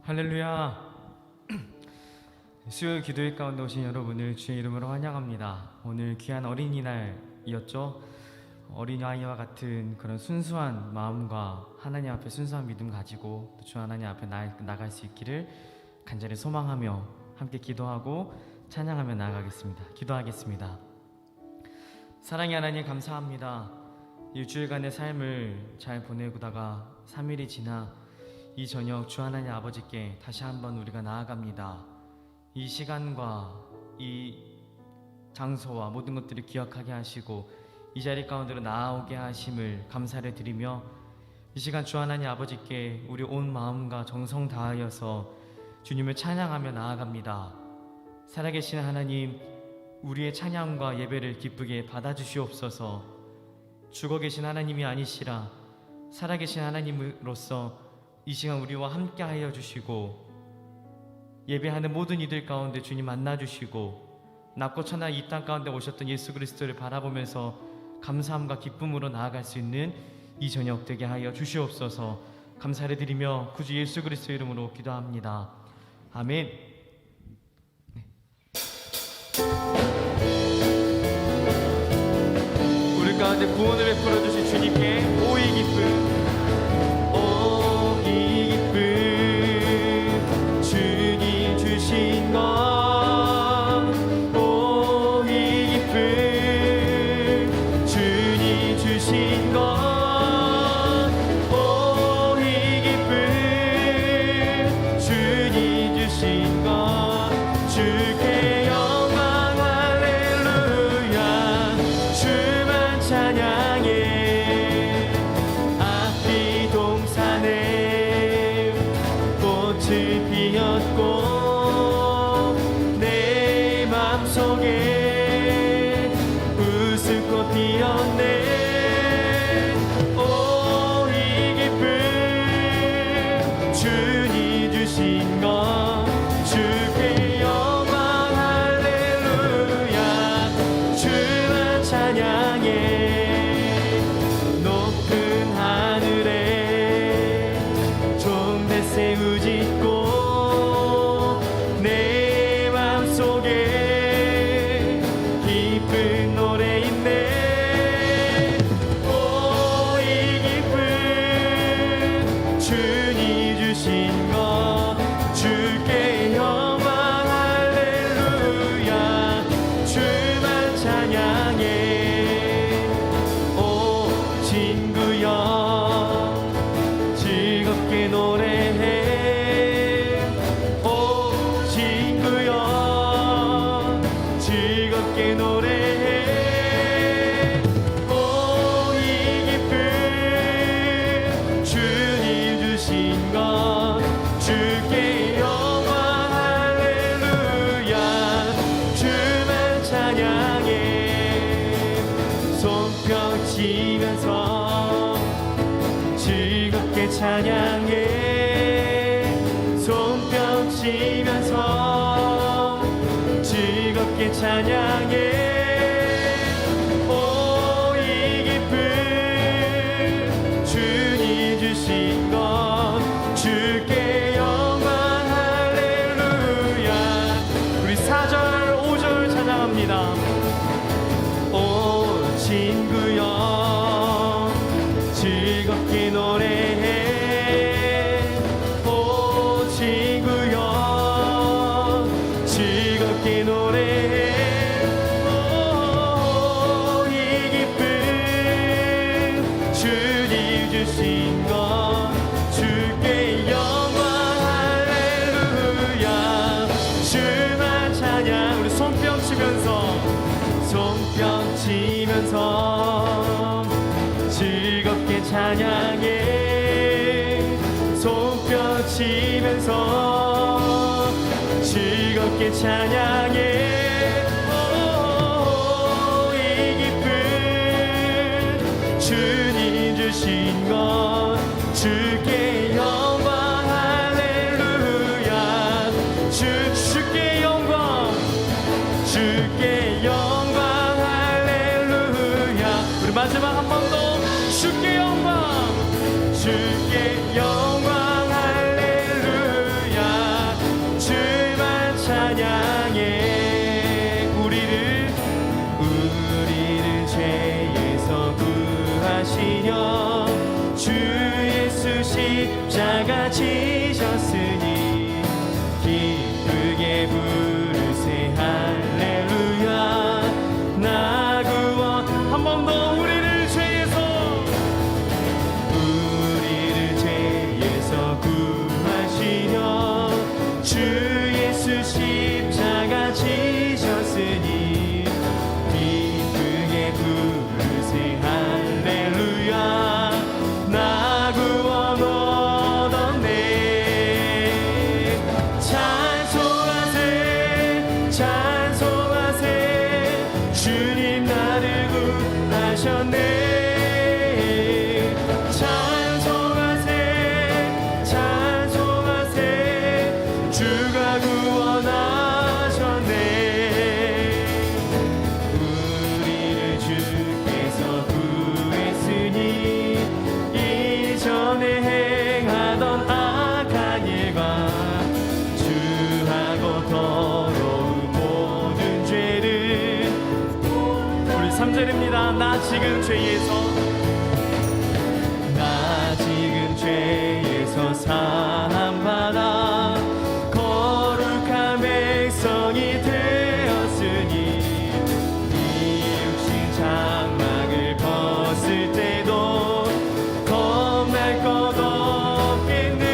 할렐루야. 수요일 기도회 가운데 오신 여러분을 주의 이름으로 환영합니다. 오늘 귀한 어린이날이었죠. 어린아이와 같은 그런 순수한 마음과 하나님 앞에 순수한 믿음 가지고 주 하나님 앞에 나갈 수 있기를 간절히 소망하며 함께 기도하고 찬양하며 나아가겠습니다. 기도하겠습니다. 사랑의 하나님, 감사합니다. 일주일간의 삶을 잘 보내고다가 3일이 지나 이 저녁 주 하나님 아버지께 다시 한번 우리가 나아갑니다. 이 시간과 이 장소와 모든 것들을 기억하게 하시고 이 자리 가운데로 나아오게 하심을 감사를 드리며, 이 시간 주 하나님 아버지께 우리 온 마음과 정성 다하여서 주님을 찬양하며 나아갑니다. 살아계신 하나님, 우리의 찬양과 예배를 기쁘게 받아주시옵소서. 죽어 계신 하나님이 아니시라 살아계신 하나님으로서 이 시간 우리와 함께하여 주시고, 예배하는 모든 이들 가운데 주님 만나주시고, 낮고 천한 이 땅 가운데 오셨던 예수 그리스도를 바라보면서 감사함과 기쁨으로 나아갈 수 있는 이 저녁 되게 하여 주시옵소서. 감사를 드리며 구주 예수 그리스도 이름으로 기도합니다. 아멘. 우리 가운데 구원을 베풀어 주신 주님께 오이 기쁨, 주님 주신 것, 오이 기쁨, 주님 주신 것, 오이 기쁨, 주님 주신 것, 주께 영광 할렐루야, 주만 찬양해. 앞뒤 동산에 꽃을 피웠고 내 맘속에 웃음꽃 피었네. 오이 기쁨, 주님 주신 것, 주께 영광 할렐루야, 주만 찬양해. 높은 하늘에 종대 세우짓고 내 맘속에 기쁜 노래 있네. 오이 기쁨, 주님 주신 것, 주께 영광 할렐루야, 주만 찬양해. 오 친구여 즐겁게 노래해. 오 친구여 즐겁게 노래해. 오이 기쁨, 주님 주신 것, 주께 영광 할렐루야, 주만 찬양해. 손뼉 치면서 즐겁게 찬양해. 손뼉 치면서 즐겁게 찬양해. 오이 기쁨, 주님 주신 것, 주께 영광 할렐루야. 우리 4절 5절 찬양합니다. 오 친구여 즐겁게 노래해. 오 친구여 즐겁게 노래해. 오이 기쁨, 주님 주신 것, 주께 영광 할렐루야, 주만 찬양. 우리 손뼉 치면서 손뼉 치면서 즐겁게 찬양해. 손뼉 치면서 즐겁게 찬양해. 오이 기쁨, 주님 주신 것, 주께 영광 할렐루야, 주께 영광, 주께 영광 할렐루야. 우리 마지막 한 번 더 주께 영광, 주께 영광 할렐루야, 십자가 지셨으니 기쁘게 부르세 할렐루야. 나 구원 한 번 더 우리를 죄에서 구하시려 주 예수 십자가 지셨으니 기쁘게 부르세 할렐루야. 나 구원 얻었네. 찬송하세 찬송하세 주님 나를 구하셨네. 찬송하세 찬송하세 주가 구원하셨네. 우리를 주께서 구했으니 이전에 행하던 악한 일과 주하고 더러운 모든 죄를. 우리 3절입니다. 나 지금 죄에서 사함받아 거룩한 백성이 되었으니 이 육신 장막을 벗을 때도 겁날 것 없겠네.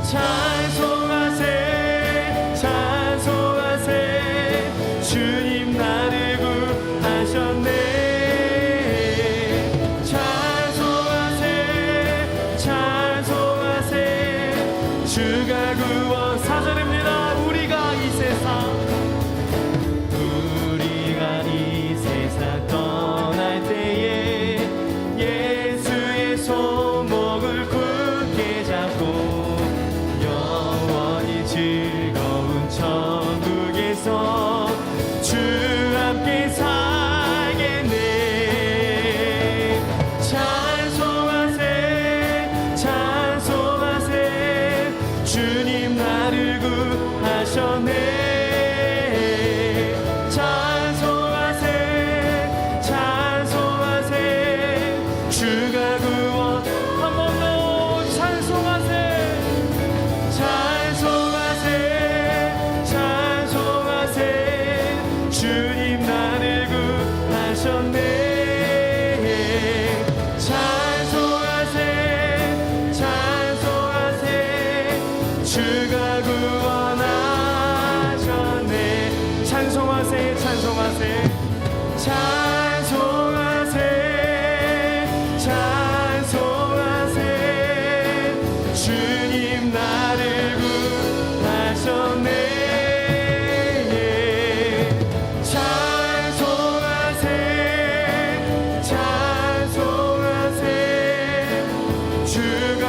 찬송하세 찬송하세 주님 나를 구하셨네. 주가 구원. 4절입니다. 우리가 이 세상 떠날 때에 예수의 손목을 굳게 잡고 영원히 즐거운 천국에서 주 함께 살겠네. 찬송하세 찬송하세 주님 나를 구하셨네. 찬송하세 찬송하세 주가 구원. 한 번 더 찬송하세 찬송하세 찬송하세 주님 나를 구하셨네. 찬송하세 찬송하세 주가 구원하셨네. 찬송하세 찬송하세 찬송하세 찬송하세 주님 나를 구하셨네. 찬송하세 찬송하세 주가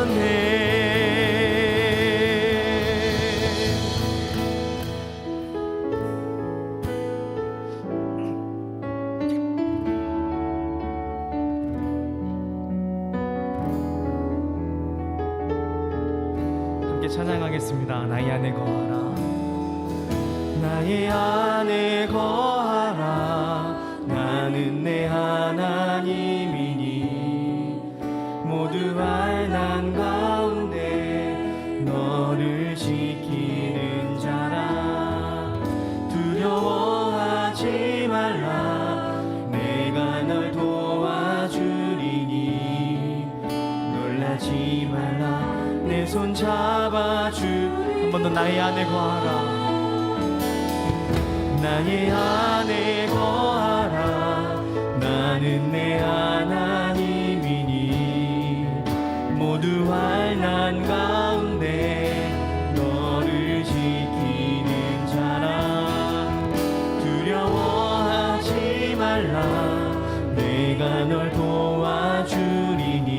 구원하셨네. 함께 찬양하겠습니다. 나의 안에 거하라. 나의 안에 거하라. 나는 내 하나님이니 모두 환난 가운데 너를 지키는 자라. 두려워하지 말라. 내가 널 도와주리니 놀라지 말라. 내 손 잡아주. 한 번 더 나의 안에 거하라. 나의 안에 거하라. 나는 내 하나님이니 모두 환난 가운데 너를 지키는 자라. 두려워하지 말라. 내가 널 도와주리니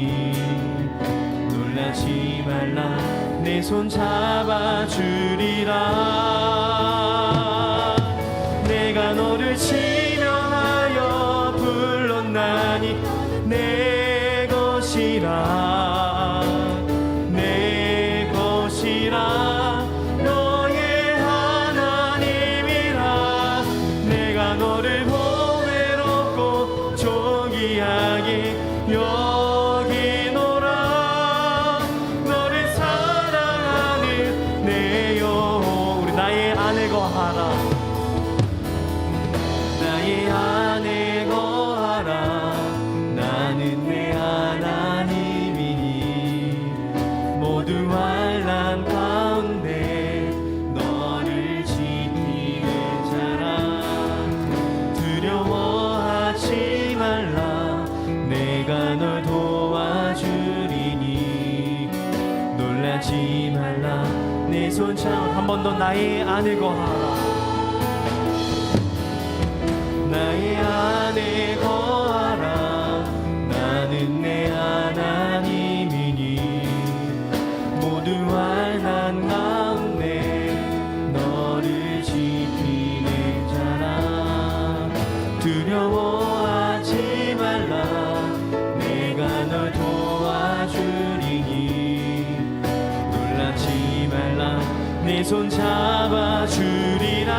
놀라지 말라. 내 손 잡아주리라. 내가 너를 지명하여 불렀나니 내 것이라 내 것이라 너의 하나님이라. 내가 너를 보배롭고 존귀한 모두 환난 가운데 너를 지키는 자라. 두려워하지 말라. 내가 널 도와주리니. 놀라지 말라. 내 손 잡아 한 번 더 나의 안에 거하라. 나의 안에 거하라. 나는 내 하나님이니. 모두 환난 가운데 너를 지키는 자라. 두려워하지 말라. 내가 널 도와주리니. 놀라지 말라. 내 손 잡아주리라.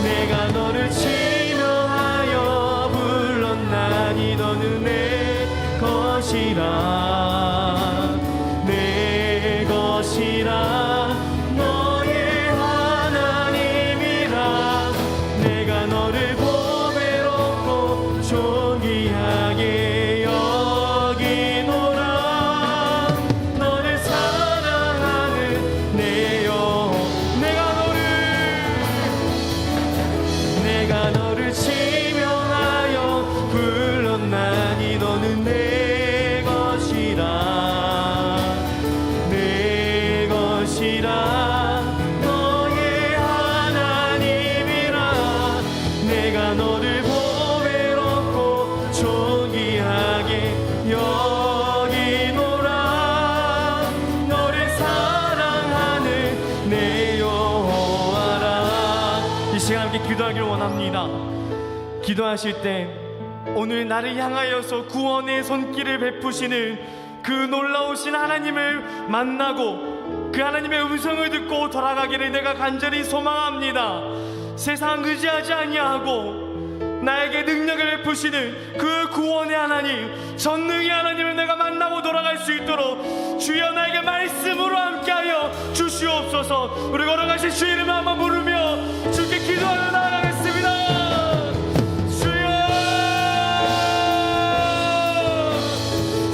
내가 너를 지명하여 불렀나니 너는 내 것이라. 내 것이라. 너의 하나님이라. 내가 너를 보배롭고 존귀하게 여기노라. 너를 사랑하는 내 영. 내가 너를 지명하여 불렀나니 너는 내 것이라. 내 것이라. 너의 하나님이라. 내가 너를 보배롭고 존귀하게 여기노라. 너를 사랑하는 내 여호와라. 이 시간 함께 기도하기를 원합니다. 기도하실 때 오늘 나를 향하여서 구원의 손길을 베푸시는 그 놀라우신 하나님을 만나고 그 하나님의 음성을 듣고 돌아가기를 내가 간절히 소망합니다. 세상 의지하지 아니하고 나에게 능력을 베푸시는 그 구원의 하나님, 전능의 하나님을 내가 만나고 돌아갈 수 있도록 주여 나에게 말씀으로 함께하여 주시옵소서. 우리 걸어가신 주 이름을 한번 부르며 주께 기도하며 나아가겠습니다. 주여,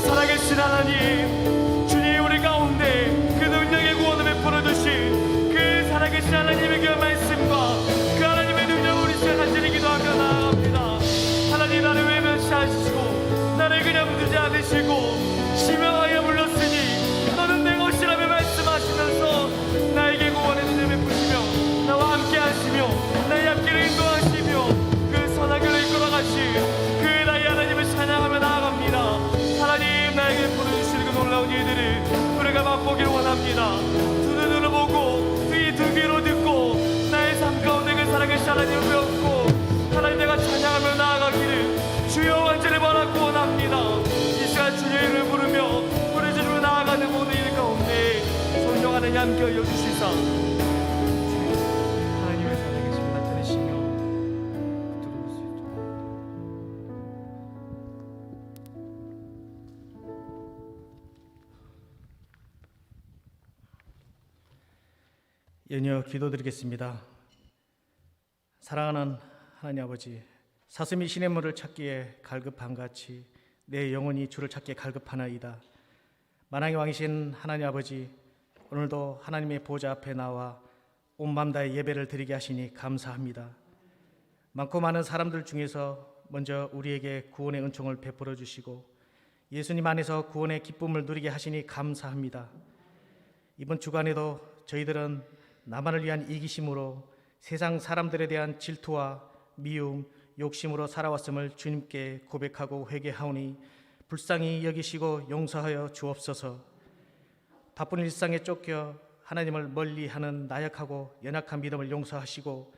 살아계신 하나님, 주님 우리 가운데 그 능력의 구원을 베풀어 주신 그 살아계신 하나님의 그 말씀과 그 하나님의 능력을 우리 시간 간절히 기도하며 나아갑니다. 하나님, 나를 외면시하시고 나를 그냥 두지 않으시고 지명하여 불렀으니 너는 내 것이라며 말씀하시면서 나에게 구원의 눈을 베푸시며 나와 함께 하시며 나의 앞길을 인도하시며 그 선한 길을 이끌어가신 그 나의 하나님을 찬양하며 나아갑니다. 하나님, 나에게 보내주시는 그 놀라운 일들을 우리가 맛보기를 원합니다. 두 눈으로 보고 이 두 귀로 듣고 나의 삶 가운데 그 사랑의 하나님을 배웠고 하나님 내가 찬양하며 나아가기를 주여 완전히 바라고 원합니다. 이 시간 주의 이름을 부르며 우리 주님으로 나아가는 모든 일 가운데 성령 하나님 함께 여주시사 하나님을 살아계심 나타내시며 들어올 수 있도록. 연이어 기도드리겠습니다. 사랑하는 하나님 아버지, 사슴이 시냇물을 찾기에 갈급한같이 내 영혼이 주를 찾기에 갈급하나이다. 만왕의 왕이신 하나님 아버지, 오늘도 하나님의 보좌 앞에 나와 온 마음 다해 예배를 드리게 하시니 감사합니다. 많고 많은 사람들 중에서 먼저 우리에게 구원의 은총을 베풀어 주시고 예수님 안에서 구원의 기쁨을 누리게 하시니 감사합니다. 이번 주간에도 저희들은 나만을 위한 이기심으로 세상 사람들에 대한 질투와 미움, 욕심으로 살아왔음을 주님께 고백하고 회개하오니 불쌍히 여기시고 용서하여 주옵소서. 바쁜 일상에 쫓겨 하나님을 멀리하는 나약하고 연약한 믿음을 용서하시고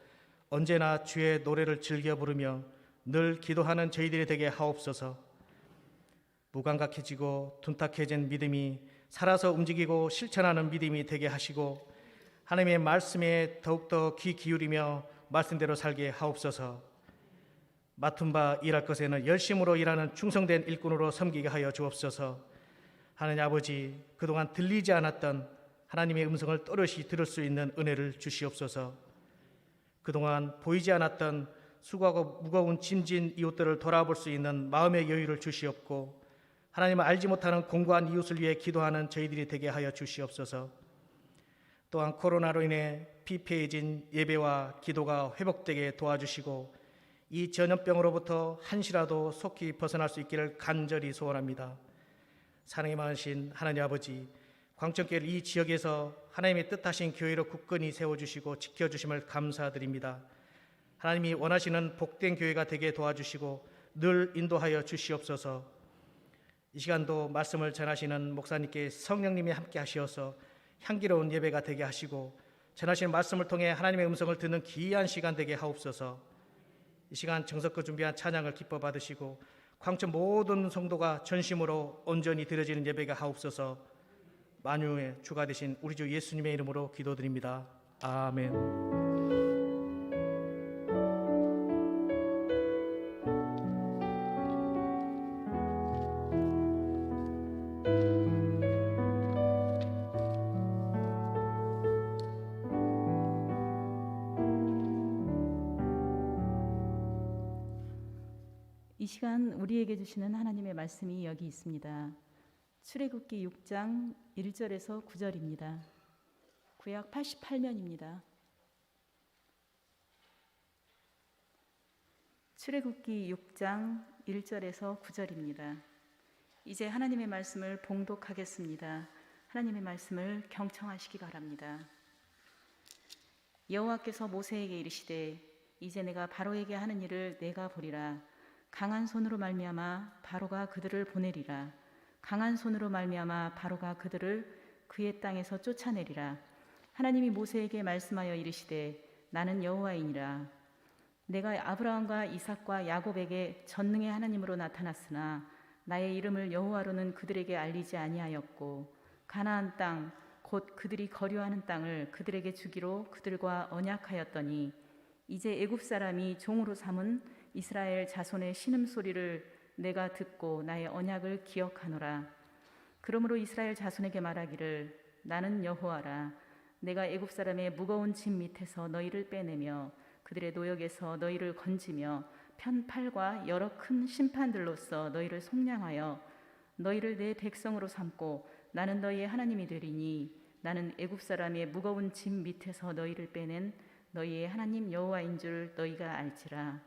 언제나 주의 노래를 즐겨 부르며 늘 기도하는 저희들이 되게 하옵소서. 무감각해지고 둔탁해진 믿음이 살아서 움직이고 실천하는 믿음이 되게 하시고 하나님의 말씀에 더욱더 귀 기울이며 말씀대로 살게 하옵소서. 맡은 바 일할 것에는 열심으로 일하는 충성된 일꾼으로 섬기게 하여 주옵소서. 하나님 아버지, 그동안 들리지 않았던 하나님의 음성을 또렷이 들을 수 있는 은혜를 주시옵소서. 그동안 보이지 않았던 수고하고 무거운 짐진 이웃들을 돌아볼 수 있는 마음의 여유를 주시옵고 하나님을 알지 못하는 공고한 이웃을 위해 기도하는 저희들이 되게 하여 주시옵소서. 또한 코로나로 인해 피폐해진 예배와 기도가 회복되게 도와주시고 이 전염병으로부터 한시라도 속히 벗어날 수 있기를 간절히 소원합니다. 사랑이 많으신 하나님 아버지, 광천교회를 이 지역에서 하나님의 뜻하신 교회로 굳건히 세워주시고 지켜주심을 감사드립니다. 하나님이 원하시는 복된 교회가 되게 도와주시고 늘 인도하여 주시옵소서. 이 시간도 말씀을 전하시는 목사님께 성령님이 함께 하시어서 향기로운 예배가 되게 하시고 전하시는 말씀을 통해 하나님의 음성을 듣는 귀한 시간 되게 하옵소서. 이 시간 정석껏 준비한 찬양을 기뻐 받으시고 광천 모든 성도가 전심으로 온전히 드려지는 예배가 하옵소서. 만유의 주가 되신 우리 주 예수님의 이름으로 기도드립니다. 아멘. 이 시간 우리에게 주시는 하나님의 말씀이 여기 있습니다. 출애굽기 6장 1절에서 9절입니다. 구약 88면입니다. 출애굽기 6장 1절에서 9절입니다. 이제 하나님의 말씀을 봉독하겠습니다. 하나님의 말씀을 경청하시기 바랍니다. 여호와께서 모세에게 이르시되 이제 내가 바로에게 하는 일을 내가 보리라. 강한 손으로 말미암아 바로가 그들을 보내리라. 강한 손으로 말미암아 바로가 그들을 그의 땅에서 쫓아내리라. 하나님이 모세에게 말씀하여 이르시되 나는 여호와이니라. 내가 아브라함과 이삭과 야곱에게 전능의 하나님으로 나타났으나 나의 이름을 여호와로는 그들에게 알리지 아니하였고 가나안 땅 곧 그들이 거류하는 땅을 그들에게 주기로 그들과 언약하였더니 이제 애굽 사람이 종으로 삼은 이스라엘 자손의 신음소리를 내가 듣고 나의 언약을 기억하노라. 그러므로 이스라엘 자손에게 말하기를 나는 여호와라. 내가 애굽 사람의 무거운 짐 밑에서 너희를 빼내며 그들의 노역에서 너희를 건지며 편팔과 여러 큰 심판들로서 너희를 속량하여 너희를 내 백성으로 삼고 나는 너희의 하나님이 되리니 나는 애굽 사람의 무거운 짐 밑에서 너희를 빼낸 너희의 하나님 여호와인 줄 너희가 알지라.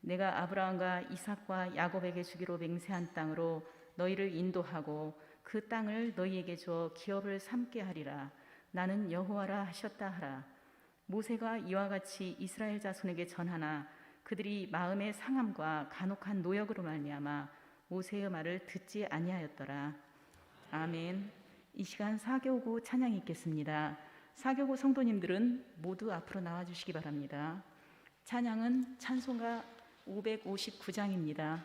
내가 아브라함과 이삭과 야곱에게 주기로 맹세한 땅으로 너희를 인도하고 그 땅을 너희에게 주어 기업을 삼게 하리라. 나는 여호와라 하셨다 하라. 모세가 이와 같이 이스라엘 자손에게 전하나 그들이 마음의 상함과 간혹한 노역으로 말미암아 모세의 말을 듣지 아니하였더라. 아멘. 이 시간 사교구 찬양이 있겠습니다. 사교구 성도님들은 모두 앞으로 나와주시기 바랍니다. 찬양은 찬송가 559장입니다.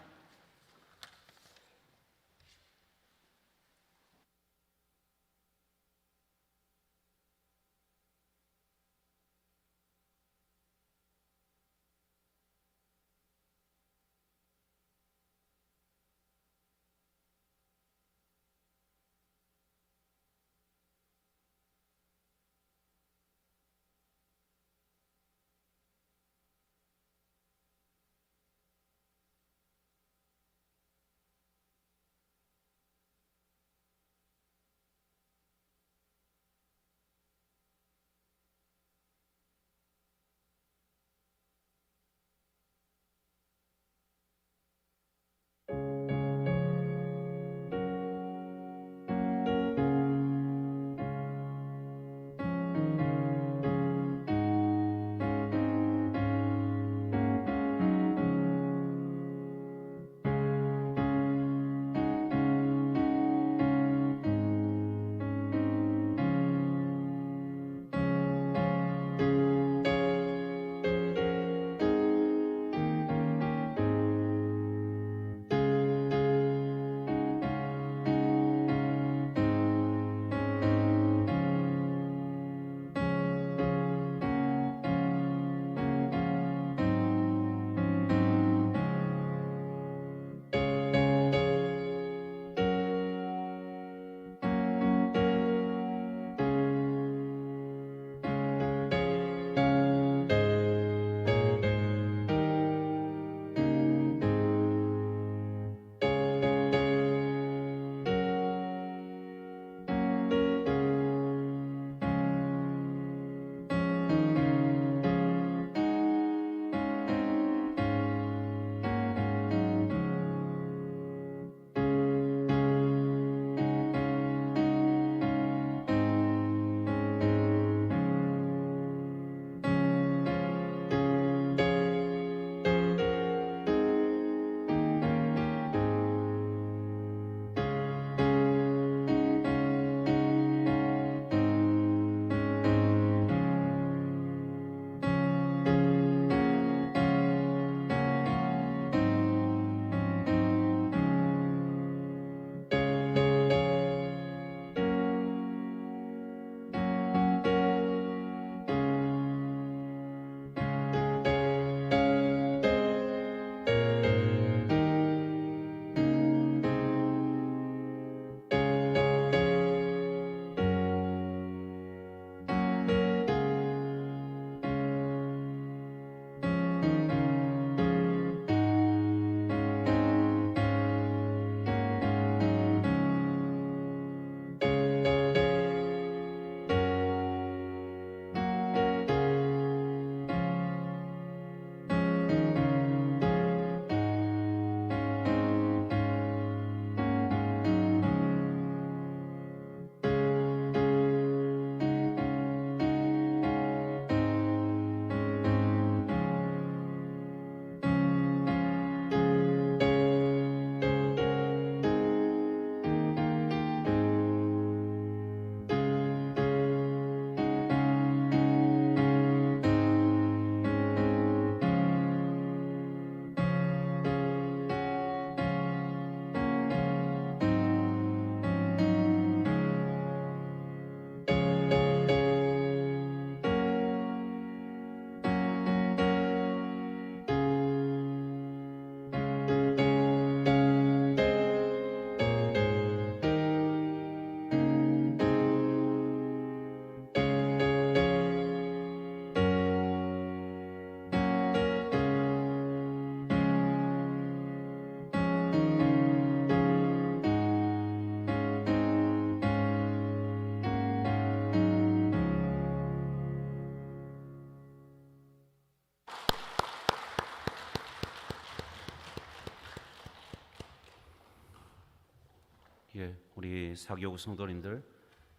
예, 우리 사교구 성도님들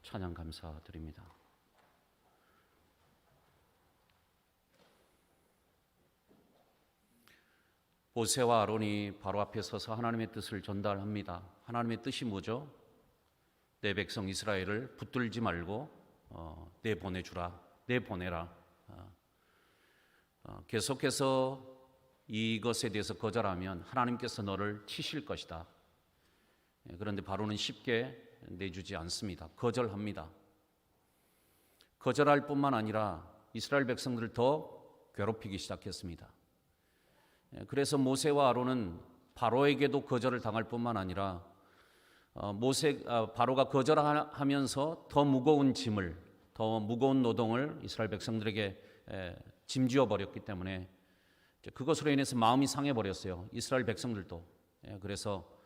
찬양 감사드립니다. 모세와 아론이 바로 앞에 서서 하나님의 뜻을 전달합니다. 하나님의 뜻이 뭐죠? 내 백성 이스라엘을 붙들지 말고 내보내주라, 내보내라. 계속해서 이것에 대해서 거절하면 하나님께서 너를 치실 것이다. 그런데 바로는 쉽게 내주지 않습니다. 거절합니다. 거절할 뿐만 아니라 이스라엘 백성들을 더 괴롭히기 시작했습니다. 그래서 모세와 아론은 바로에게도 거절을 당할 뿐만 아니라 바로가 거절하면서 더 무거운 짐을, 더 무거운 노동을 이스라엘 백성들에게 짐지어 버렸기 때문에 그것으로 인해서 마음이 상해 버렸어요. 이스라엘 백성들도. 그래서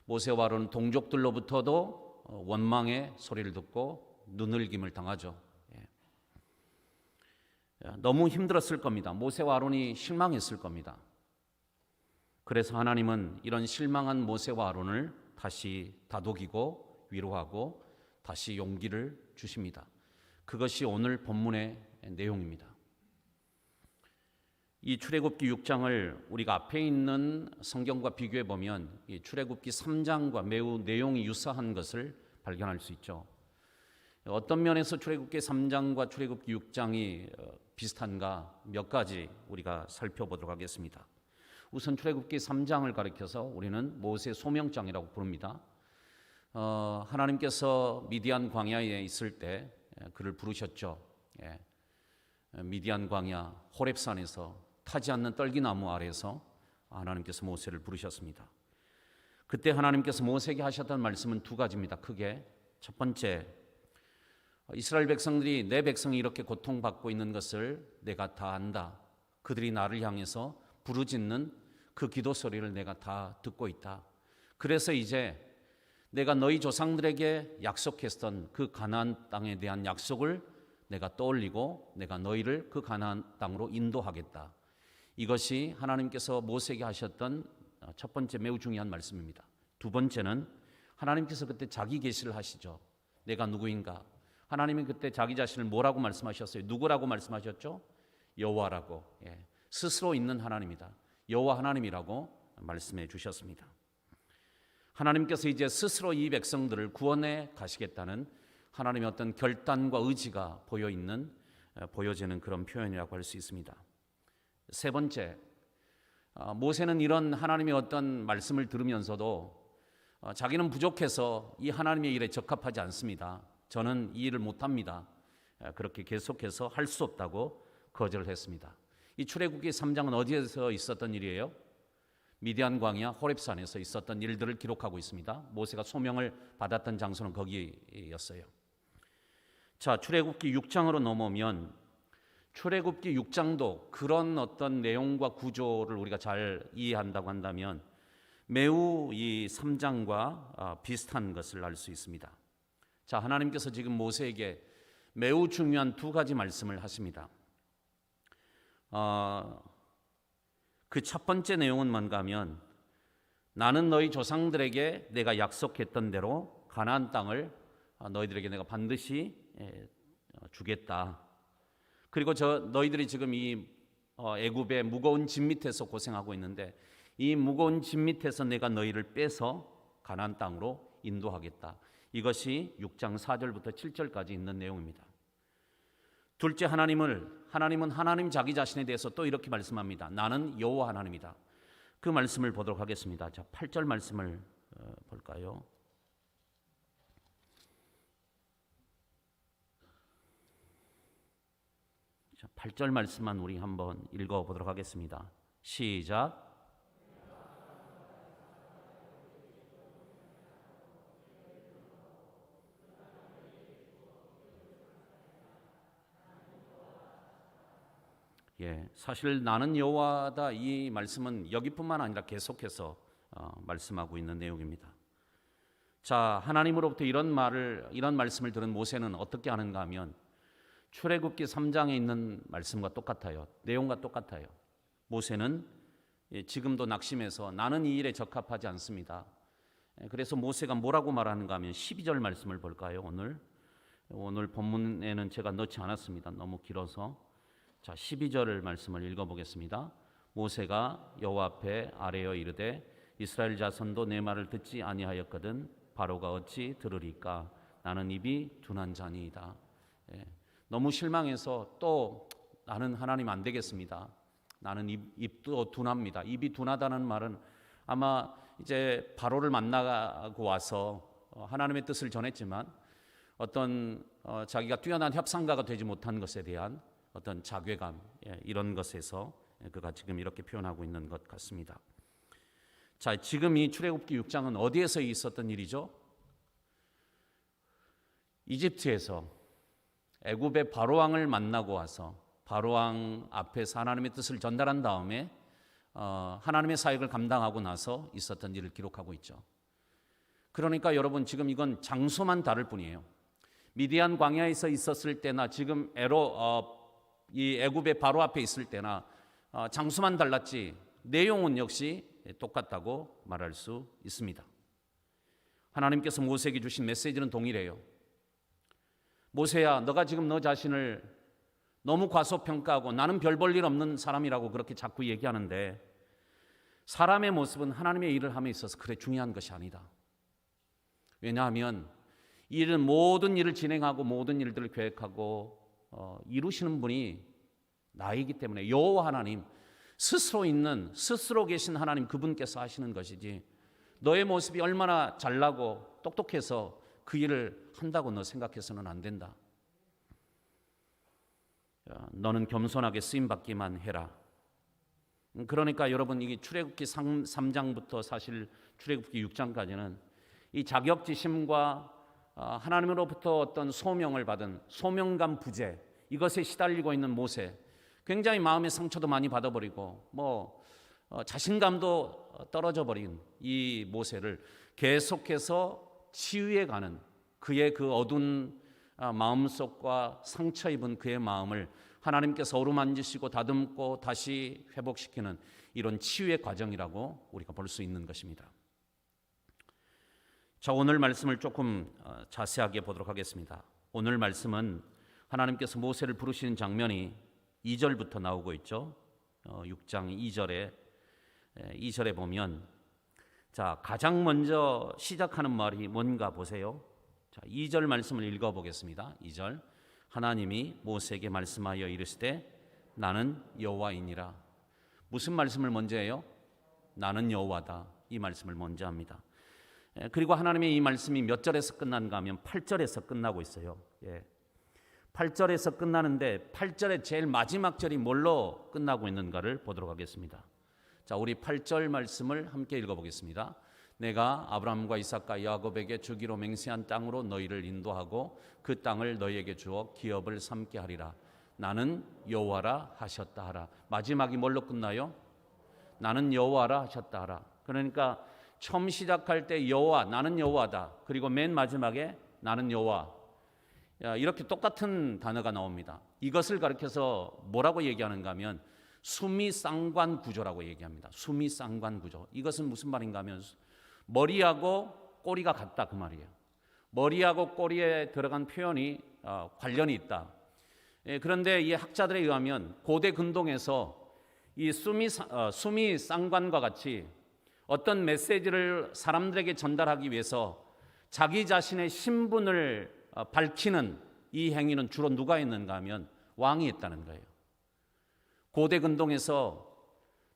모세와 아론은 동족들로부터도 원망의 소리를 듣고 눈을김을 당하죠. 너무 힘들었을 겁니다. 모세와 아론이 실망했을 겁니다. 그래서 하나님은 이런 실망한 모세와 아론을 다시 다독이고 위로하고 다시 용기를 주십니다. 그것이 오늘 본문의 내용입니다. 이 출애굽기 6장을 우리가 앞에 있는 성경과 비교해 보면 이 출애굽기 3장과 매우 내용이 유사한 것을 발견할 수 있죠. 어떤 면에서 출애굽기 3장과 출애굽기 6장이 비슷한가 몇 가지 우리가 살펴보도록 하겠습니다. 우선 출애굽기 3장을 가리켜서 우리는 모세 소명장이라고 부릅니다. 하나님께서 미디안 광야에 있을 때 그를 부르셨죠. 미디안 광야 호렙산에서 타지 않는 떨기나무 아래에서 하나님께서 모세를 부르셨습니다. 그때 하나님께서 모세에게 하셨던 말씀은 두 가지입니다. 크게 첫 번째, 이스라엘 백성들이 내 백성이 이렇게 고통받고 있는 것을 내가 다 안다. 그들이 나를 향해서 부르짖는 그 기도 소리를 내가 다 듣고 있다. 그래서 이제 내가 너희 조상들에게 약속했던 그 가나안 땅에 대한 약속을 내가 떠올리고 내가 너희를 그 가나안 땅으로 인도하겠다. 이것이 하나님께서 모세에게 하셨던 첫 번째 매우 중요한 말씀입니다. 두 번째는 하나님께서 그때 자기 계시를 하시죠. 내가 누구인가? 하나님이 그때 자기 자신을 뭐라고 말씀하셨어요? 누구라고 말씀하셨죠? 여호와라고. 스스로 있는 하나님이다. 여호와 하나님이라고 말씀해 주셨습니다. 하나님께서 이제 스스로 이 백성들을 구원해 가시겠다는 하나님의 어떤 결단과 의지가 보여지는 그런 표현이라고 할 수 있습니다. 세 번째, 모세는 이런 하나님의 어떤 말씀을 들으면서도 자기는 부족해서 이 하나님의 일에 적합하지 않습니다. 저는 이 일을 못합니다. 그렇게 계속해서 할 수 없다고 거절을 했습니다. 이 출애굽기 3장은 어디에서 있었던 일이에요? 미디안 광야 호렙산에서 있었던 일들을 기록하고 있습니다. 모세가 소명을 받았던 장소는 거기였어요. 자, 출애굽기 6장으로 넘어오면 출애굽기 6장도 그런 어떤 내용과 구조를 우리가 잘 이해한다고 한다면 매우 이 3장과 비슷한 것을 알 수 있습니다. 자, 하나님께서 지금 모세에게 매우 중요한 두 가지 말씀을 하십니다. 그 첫 번째 내용은 뭔가 하면 나는 너희 조상들에게 내가 약속했던 대로 가나안 땅을 너희들에게 내가 반드시 주겠다. 그리고 너희들이 지금 이 애굽의 무거운 짐 밑에서 고생하고 있는데 이 무거운 짐 밑에서 내가 너희를 빼서 가나안 땅으로 인도하겠다. 이것이 6장 4절부터 7절까지 있는 내용입니다. 둘째, 하나님은 하나님 자기 자신에 대해서 또 이렇게 말씀합니다. 나는 여호와 하나님이다. 그 말씀을 보도록 하겠습니다. 자, 8절 말씀을 볼까요? 자, 8절 말씀만 우리 한번 읽어보도록 하겠습니다. 시작. 사실 나는 여호와다 이 말씀은 여기뿐만 아니라 계속해서 말씀하고 있는 내용입니다. 자, 하나님으로부터 이런 말씀을 들은 모세는 어떻게 하는가 하면 출애굽기 3장에 있는 말씀과 똑같아요. 내용과 똑같아요. 모세는 지금도 낙심해서 나는 이 일에 적합하지 않습니다. 그래서 모세가 뭐라고 말하는가 하면 12절 말씀을 볼까요? 오늘 본문에는 제가 넣지 않았습니다. 너무 길어서. 자, 12절 말씀을 읽어보겠습니다. 모세가 여호와 앞에 아뢰어 이르되 이스라엘 자손도 내 말을 듣지 아니하였거든 바로가 어찌 들으리까? 나는 입이 둔한 자니이다. 너무 실망해서 또 나는 하나님 안 되겠습니다. 나는 입도 둔합니다. 입이 둔하다는 말은 아마 이제 바로를 만나고 와서 하나님의 뜻을 전했지만 어떤 자기가 뛰어난 협상가가 되지 못한 것에 대한 어떤 자괴감, 이런 것에서 그가 지금 이렇게 표현하고 있는 것 같습니다. 자, 지금 이 출애굽기 6장은 어디에서 있었던 일이죠? 이집트에서 애굽의 바로왕을 만나고 와서 바로왕 앞에서 하나님의 뜻을 전달한 다음에 하나님의 사역을 감당하고 나서 있었던 일을 기록하고 있죠. 그러니까 여러분 지금 이건 장소만 다를 뿐이에요. 미디안 광야에서 있었을 때나 지금 이 애굽의 바로 앞에 있을 때나 장소만 달랐지 내용은 역시 똑같다고 말할 수 있습니다. 하나님께서 모세에게 주신 메시지는 동일해요. 모세야, 너가 지금 너 자신을 너무 과소평가하고 나는 별 볼 일 없는 사람이라고 그렇게 자꾸 얘기하는데 사람의 모습은 하나님의 일을 함에 있어서 그래 중요한 것이 아니다. 왜냐하면 모든 일을 진행하고 모든 일들을 계획하고 이루시는 분이 나이기 때문에 여호와 하나님 스스로 계신 하나님 그분께서 하시는 것이지 너의 모습이 얼마나 잘나고 똑똑해서 그 일을 한다고 너 생각해서는 안 된다. 너는 겸손하게 쓰임받기만 해라. 그러니까 여러분 이게 출애굽기 3장부터 사실 출애굽기 6장까지는 이 자격지심과 하나님으로부터 어떤 소명을 받은 소명감 부재 이것에 시달리고 있는 모세, 굉장히 마음의 상처도 많이 받아버리고 자신감도 떨어져 버린 이 모세를 계속해서 치유해 가는 그의 그 어두운 마음속과 상처 입은 그의 마음을 하나님께서 어루만지시고 다듬고 다시 회복시키는 이런 치유의 과정이라고 우리가 볼 수 있는 것입니다. 자, 오늘 말씀을 조금 자세하게 보도록 하겠습니다. 오늘 말씀은 하나님께서 모세를 부르시는 장면이 2절부터 나오고 있죠. 6장 2절에 보면 자, 가장 먼저 시작하는 말이 뭔가 보세요. 자, 2절 말씀을 읽어보겠습니다. 2절 하나님이 모세에게 말씀하여 이르시되 나는 여호와이니라. 무슨 말씀을 먼저 해요? 나는 여호와다. 이 말씀을 먼저 합니다. 그리고 하나님의 이 말씀이 몇 절에서 끝난가 하면 8절에서 끝나고 있어요. 8절에서 끝나는데 8절의 제일 마지막 절이 뭘로 끝나고 있는가를 보도록 하겠습니다. 자, 우리 8절 말씀을 함께 읽어보겠습니다. 내가 아브라함과 이삭과 야곱에게 주기로 맹세한 땅으로 너희를 인도하고 그 땅을 너희에게 주어 기업을 삼게 하리라. 나는 여호와라 하셨다 하라. 마지막이 뭘로 끝나요? 나는 여호와라 하셨다 하라. 그러니까 처음 시작할 때 여호와, 나는 여호와다. 그리고 맨 마지막에 나는 여호와. 이렇게 똑같은 단어가 나옵니다. 이것을 가리켜서 뭐라고 얘기하는가 하면 수미쌍관 구조라고 얘기합니다. 수미쌍관 구조. 이것은 무슨 말인가 하면 머리하고 꼬리가 같다 그 말이에요. 머리하고 꼬리에 들어간 표현이 관련이 있다. 그런데 이 학자들에 의하면 고대 근동에서 이 수미쌍관과 같이 어떤 메시지를 사람들에게 전달하기 위해서 자기 자신의 신분을 밝히는 이 행위는 주로 누가 했는가 하면 왕이 했다는 거예요. 고대 근동에서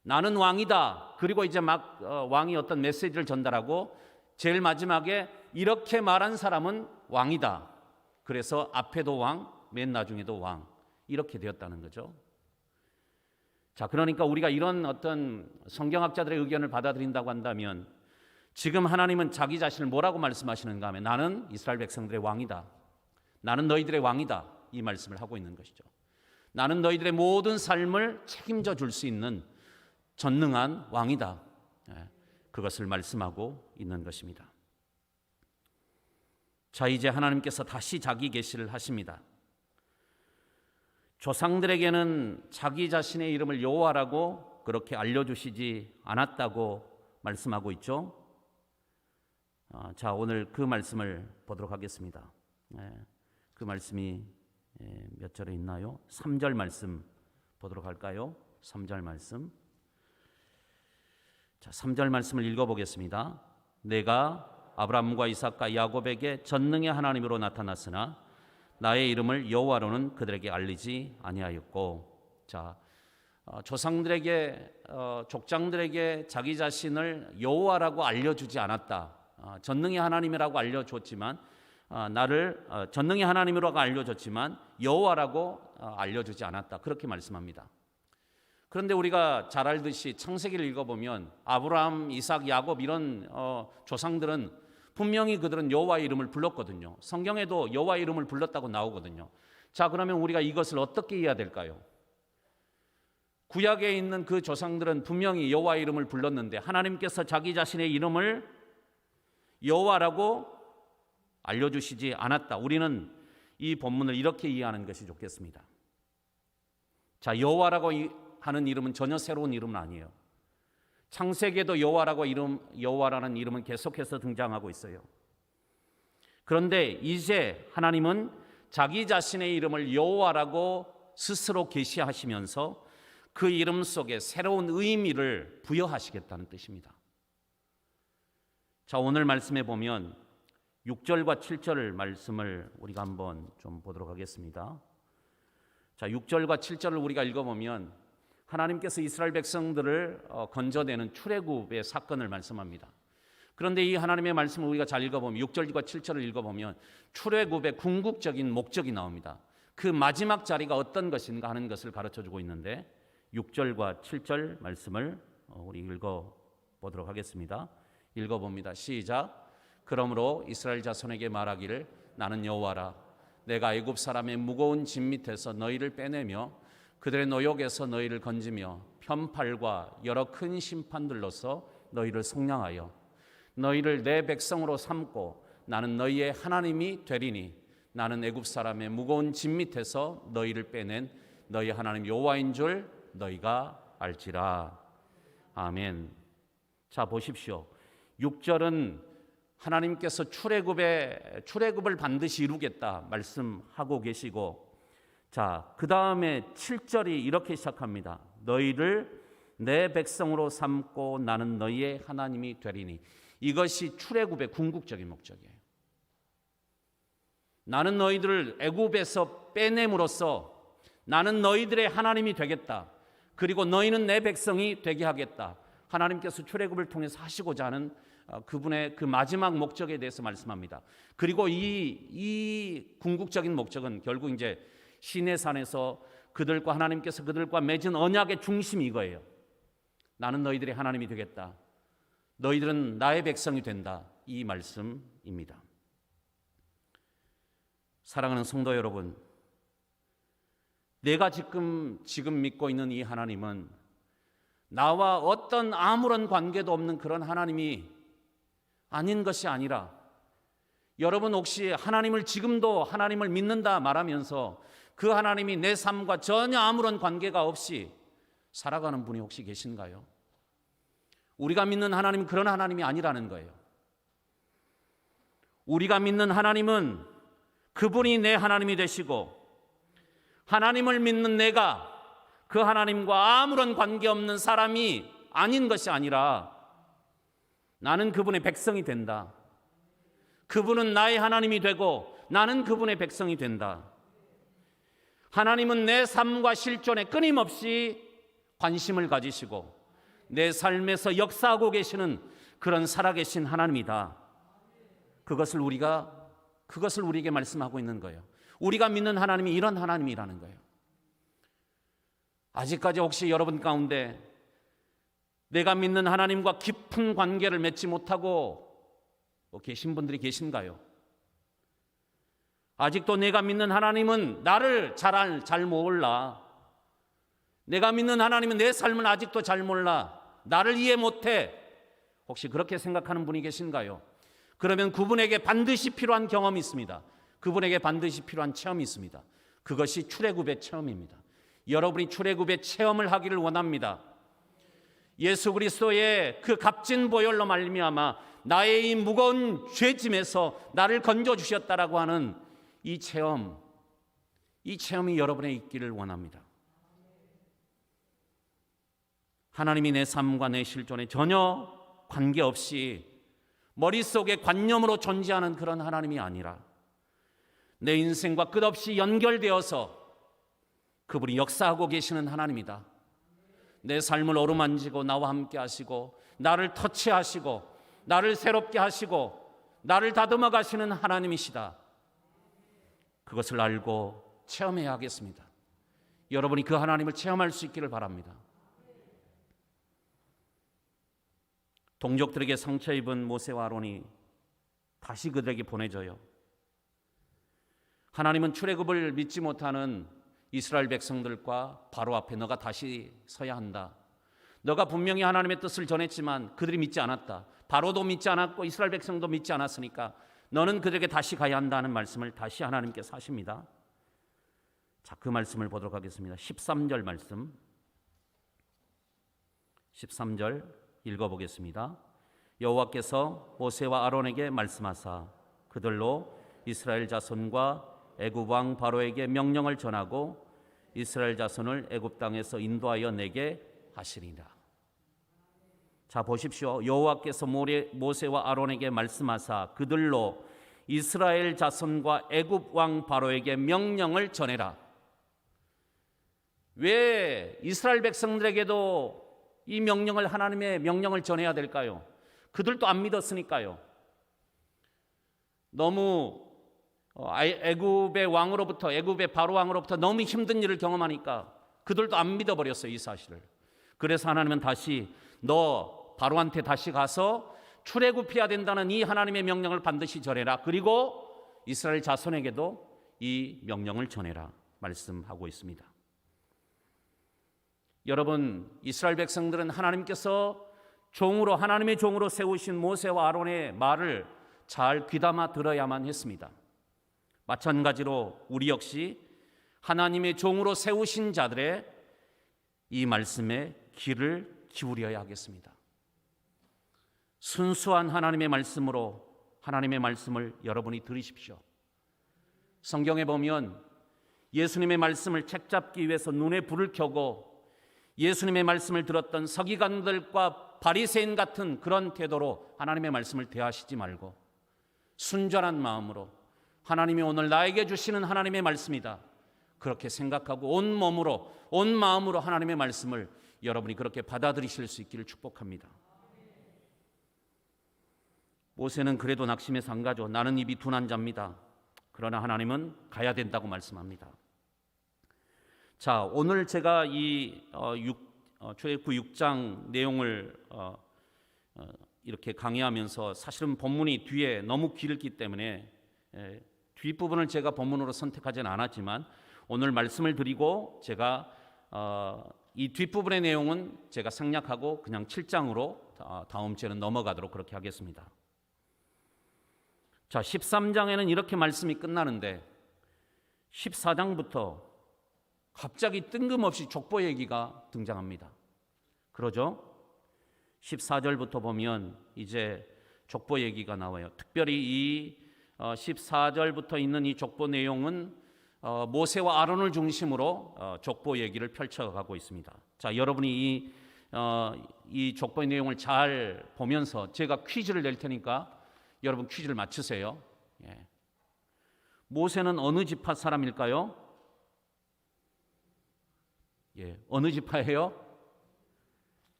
나는 왕이다. 그리고 이제 막 왕이 어떤 메시지를 전달하고 제일 마지막에 이렇게 말한 사람은 왕이다. 그래서 앞에도 왕, 맨 나중에도 왕. 이렇게 되었다는 거죠. 자, 그러니까 우리가 이런 어떤 성경학자들의 의견을 받아들인다고 한다면 지금 하나님은 자기 자신을 뭐라고 말씀하시는가 하면 나는 이스라엘 백성들의 왕이다. 나는 너희들의 왕이다. 이 말씀을 하고 있는 것이죠. 나는 너희들의 모든 삶을 책임져 줄 수 있는 전능한 왕이다. 그것을 말씀하고 있는 것입니다. 자, 이제 하나님께서 다시 자기 계시를 하십니다. 조상들에게는 자기 자신의 이름을 여호와라고 그렇게 알려주시지 않았다고 말씀하고 있죠. 자, 오늘 그 말씀을 보도록 하겠습니다. 그 말씀이 몇 절에 있나요? 3절 말씀 보도록 할까요? 3절 말씀. 자, 3절 말씀을 읽어보겠습니다. 내가 아브라함과 이삭과 야곱에게 전능의 하나님으로 나타났으나 나의 이름을 여호와로는 그들에게 알리지 아니하였고. 자, 조상들에게 족장들에게 자기 자신을 여호와라고 알려주지 않았다. 전능의 하나님이라고 알려줬지만 나를 전능의 하나님이라고 알려줬지만 여호와라고 알려주지 않았다. 그렇게 말씀합니다. 그런데 우리가 잘 알듯이 창세기를 읽어보면 아브라함, 이삭, 야곱 이런 조상들은 분명히 그들은 여호와의 이름을 불렀거든요. 성경에도 여호와의 이름을 불렀다고 나오거든요. 자, 그러면 우리가 이것을 어떻게 이해해야 될까요? 구약에 있는 그 조상들은 분명히 여호와의 이름을 불렀는데 하나님께서 자기 자신의 이름을 여호와라고 알려주시지 않았다. 우리는 이 본문을 이렇게 이해하는 것이 좋겠습니다. 자, 여호와라고 하는 이름은 전혀 새로운 이름은 아니에요. 창세기에도 여호와라는 이름은 계속해서 등장하고 있어요. 그런데 이제 하나님은 자기 자신의 이름을 여호와라고 스스로 계시하시면서 그 이름 속에 새로운 의미를 부여하시겠다는 뜻입니다. 자, 오늘 말씀에 보면 6절과 7절 말씀을 우리가 한번 좀 보도록 하겠습니다. 자, 6절과 7절을 우리가 읽어보면 하나님께서 이스라엘 백성들을 건져내는 출애굽의 사건을 말씀합니다. 그런데 이 하나님의 말씀을 우리가 잘 읽어보면 6절과 7절을 읽어보면 출애굽의 궁극적인 목적이 나옵니다. 그 마지막 자리가 어떤 것인가 하는 것을 가르쳐주고 있는데 6절과 7절 말씀을 우리 읽어보도록 하겠습니다. 읽어봅니다. 시작. 그러므로 이스라엘 자손에게 말하기를 나는 여호와라. 내가 애굽 사람의 무거운 짐 밑에서 너희를 빼내며 그들의 노역에서 너희를 건지며 편팔과 여러 큰 심판들로서 너희를 속량하여 너희를 내 백성으로 삼고 나는 너희의 하나님이 되리니 나는 애굽 사람의 무거운 짐 밑에서 너희를 빼낸 너희 하나님 여호와인 줄 너희가 알지라. 아멘. 자, 보십시오. 6절은 하나님께서 출애굽을 반드시 이루겠다 말씀하고 계시고, 자, 그 다음에 7절이 이렇게 시작합니다. 너희를 내 백성으로 삼고 나는 너희의 하나님이 되리니. 이것이 출애굽의 궁극적인 목적이에요. 나는 너희들을 애굽에서 빼냄으로써 나는 너희들의 하나님이 되겠다. 그리고 너희는 내 백성이 되게 하겠다. 하나님께서 출애굽을 통해서 하시고자 하는 그분의 그 마지막 목적에 대해서 말씀합니다. 그리고 이 궁극적인 목적은 결국 이제 시내산에서 하나님께서 그들과 맺은 언약의 중심이 이거예요. 나는 너희들의 하나님이 되겠다. 너희들은 나의 백성이 된다. 이 말씀입니다. 사랑하는 성도 여러분, 내가 지금 믿고 있는 이 하나님은 나와 어떤 아무런 관계도 없는 그런 하나님이 아닌 것이 아니라, 여러분 혹시 하나님을 지금도 하나님을 믿는다 말하면서 그 하나님이 내 삶과 전혀 아무런 관계가 없이 살아가는 분이 혹시 계신가요? 우리가 믿는 하나님은 그런 하나님이 아니라는 거예요. 우리가 믿는 하나님은 그분이 내 하나님이 되시고, 하나님을 믿는 내가 그 하나님과 아무런 관계없는 사람이 아닌 것이 아니라 나는 그분의 백성이 된다. 그분은 나의 하나님이 되고 나는 그분의 백성이 된다. 하나님은 내 삶과 실존에 끊임없이 관심을 가지시고 내 삶에서 역사하고 계시는 그런 살아계신 하나님이다. 그것을 우리에게 말씀하고 있는 거예요. 우리가 믿는 하나님이 이런 하나님이라는 거예요. 아직까지 혹시 여러분 가운데 내가 믿는 하나님과 깊은 관계를 맺지 못하고 계신 분들이 계신가요? 아직도 내가 믿는 하나님은 나를 잘 몰라. 내가 믿는 하나님은 내 삶을 아직도 잘 몰라. 나를 이해 못해. 혹시 그렇게 생각하는 분이 계신가요? 그러면 그분에게 반드시 필요한 경험이 있습니다. 그분에게 반드시 필요한 체험이 있습니다. 그것이 출애굽의 체험입니다. 여러분이 출애굽의 체험을 하기를 원합니다. 예수 그리스도의 그 값진 보혈로 말미암아 나의 이 무거운 죄짐에서 나를 건져 주셨다라고 하는 이 체험이 여러분의 있기를 원합니다. 하나님이 내 삶과 내 실존에 전혀 관계없이 머릿속에 관념으로 존재하는 그런 하나님이 아니라 내 인생과 끝없이 연결되어서 그분이 역사하고 계시는 하나님이다. 내 삶을 어루만지고 나와 함께 하시고 나를 터치하시고 나를 새롭게 하시고 나를 다듬어 가시는 하나님이시다. 그것을 알고 체험해야 하겠습니다. 여러분이 그 하나님을 체험할 수 있기를 바랍니다. 동족들에게 상처 입은 모세와 아론이 다시 그들에게 보내져요. 하나님은 출애굽을 믿지 못하는 이스라엘 백성들과 바로 앞에 너가 다시 서야 한다. 너가 분명히 하나님의 뜻을 전했지만 그들이 믿지 않았다. 바로도 믿지 않았고 이스라엘 백성도 믿지 않았으니까 너는 그들에게 다시 가야 한다는 말씀을 다시 하나님께서 하십니다. 자, 그 말씀을 보도록 하겠습니다. 13절 말씀. 13절 읽어보겠습니다. 여호와께서 모세와 아론에게 말씀하사 그들로 이스라엘 자손과 애굽 왕 바로에게 명령을 전하고 이스라엘 자손을 애굽 땅에서 인도하여 내게 하시리라. 자, 보십시오. 여호와께서 모세와 아론에게 말씀하사 그들로 이스라엘 자손과 애굽 왕 바로에게 명령을 전해라. 왜 이스라엘 백성들에게도 이 명령을, 하나님의 명령을 전해야 될까요? 그들도 안 믿었으니까요. 너무 애굽의 왕으로부터, 애굽의 바로 왕으로부터 너무 힘든 일을 경험하니까 그들도 안 믿어버렸어요, 이 사실을. 그래서 하나님은 다시 너 바로한테 다시 가서 출애굽해야 된다는 이 하나님의 명령을 반드시 전해라. 그리고 이스라엘 자손에게도 이 명령을 전해라 말씀하고 있습니다. 여러분, 이스라엘 백성들은 하나님께서 하나님의 종으로 세우신 모세와 아론의 말을 잘 귀담아 들어야만 했습니다. 마찬가지로 우리 역시 하나님의 종으로 세우신 자들의 이 말씀에 귀를 기울여야 하겠습니다. 순수한 하나님의 말씀으로 하나님의 말씀을 여러분이 들으십시오. 성경에 보면 예수님의 말씀을 책잡기 위해서 눈에 불을 켜고 예수님의 말씀을 들었던 서기관들과 바리새인 같은 그런 태도로 하나님의 말씀을 대하시지 말고 순전한 마음으로 하나님이 오늘 나에게 주시는 하나님의 말씀이다, 그렇게 생각하고 온 몸으로 온 마음으로 하나님의 말씀을 여러분이 그렇게 받아들이실 수 있기를 축복합니다. 모세는 그래도 낙심해서 안 가죠. 나는 입이 둔한 자입니다. 그러나 하나님은 가야 된다고 말씀합니다. 자, 오늘 제가 이 출애굽 6장 내용을 이렇게 강의하면서 사실은 본문이 뒤에 너무 길기 때문에 뒷부분을 제가 본문으로 선택하지는 않았지만 오늘 말씀을 드리고 제가 이 뒷부분의 내용은 제가 생략하고 그냥 7장으로 다음 주에는 넘어가도록 그렇게 하겠습니다. 자, 13장에는 이렇게 말씀이 끝나는데 14장부터 갑자기 뜬금없이 족보 얘기가 등장합니다. 그러죠? 14절부터 보면 이제 족보 얘기가 나와요. 특별히 이 14절부터 있는 이 족보 내용은 모세와 아론을 중심으로 족보 얘기를 펼쳐가고 있습니다. 자, 여러분이 이 족보의 내용을 잘 보면서 제가 퀴즈를 낼 테니까 여러분 퀴즈를 맞추세요. 예. 모세는 어느 지파 사람일까요? 예, 어느 지파예요?